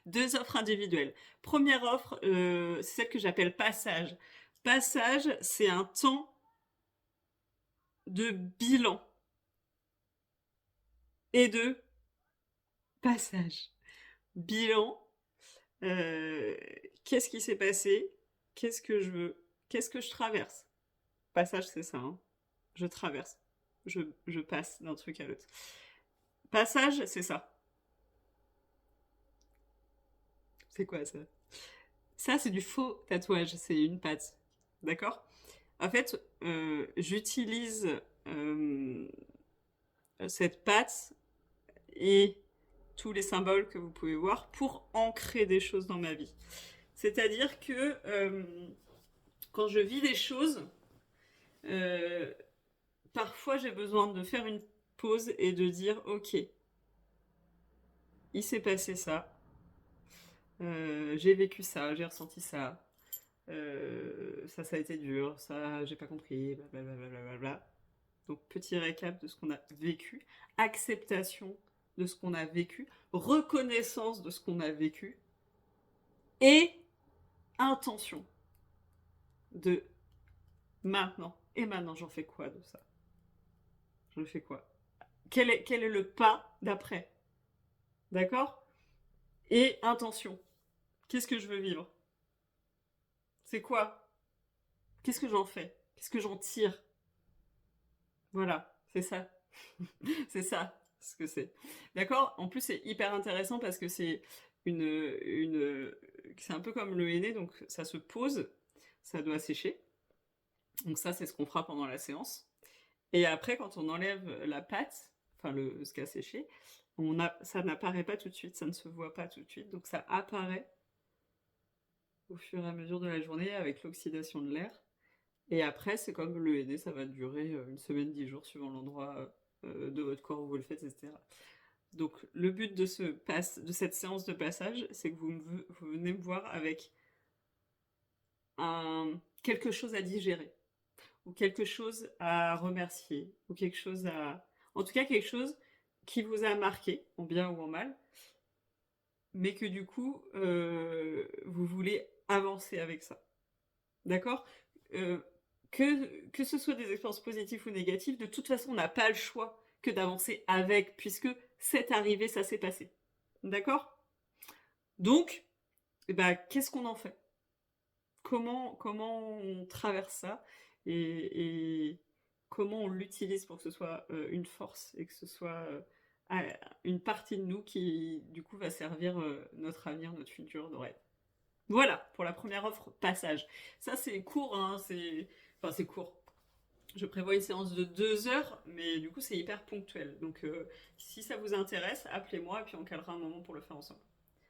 2 offres individuelles. Première offre, c'est celle que j'appelle passage. Passage, c'est un temps de bilan et de passage. Bilan, heu, qu'est-ce qui s'est passé? Qu'est-ce que je veux? Qu'est-ce que je traverse? Passage, c'est ça, hein. Je traverse. Je passe d'un truc à l'autre. Passage, c'est ça. C'est quoi ça? Ça, c'est du faux tatouage, c'est une patte. D'accord? En fait, j'utilise cette patte et tous les symboles que vous pouvez voir pour ancrer des choses dans ma vie. C'est-à-dire que quand je vis des choses, euh, parfois j'ai besoin de faire une pause et de dire ok, il s'est passé ça, j'ai vécu ça, j'ai ressenti ça, ça a été dur, ça j'ai pas compris, blablabla. Donc petit récap de ce qu'on a vécu, acceptation de ce qu'on a vécu, reconnaissance de ce qu'on a vécu et intention de maintenant. Et maintenant j'en fais quoi de ça? Je fais quoi? Quel est le pas d'après? D'accord? Et intention. Qu'est-ce que je veux vivre? C'est quoi? Qu'est-ce que j'en fais? Qu'est-ce que j'en tire? Voilà, c'est ça. C'est ça ce que c'est. D'accord? En plus, c'est hyper intéressant parce que c'est un peu comme le henné, donc ça se pose, ça doit sécher. Donc ça, c'est ce qu'on fera pendant la séance. Et après, quand on enlève la pâte, enfin ce qui a séché, ça n'apparaît pas tout de suite, ça ne se voit pas tout de suite, donc ça apparaît au fur et à mesure de la journée avec l'oxydation de l'air. Et après, c'est comme le henné, ça va durer une semaine, 10 jours, suivant l'endroit de votre corps où vous le faites, etc. Donc le but de cette séance de passage, c'est que vous venez me voir avec quelque chose à digérer, ou quelque chose à remercier, ou quelque chose à... En tout cas, quelque chose qui vous a marqué, en bien ou en mal, mais que du coup, vous voulez avancer avec ça. D'accord? Euh, que ce soit des expériences positives ou négatives, de toute façon, on n'a pas le choix que d'avancer avec, puisque c'est arrivé, ça s'est passé. D'accord? Donc, eh ben, qu'est-ce qu'on en fait? Comment on traverse ça et comment on l'utilise pour que ce soit une force et que ce soit une partie de nous qui, du coup, va servir notre avenir, notre futur, nos rêves. Voilà, pour la première offre, passage. Ça, c'est court, hein, enfin, c'est court. Je prévois une séance de 2 heures, mais du coup, c'est hyper ponctuel. Donc, si ça vous intéresse, appelez-moi et puis on calera un moment pour le faire ensemble.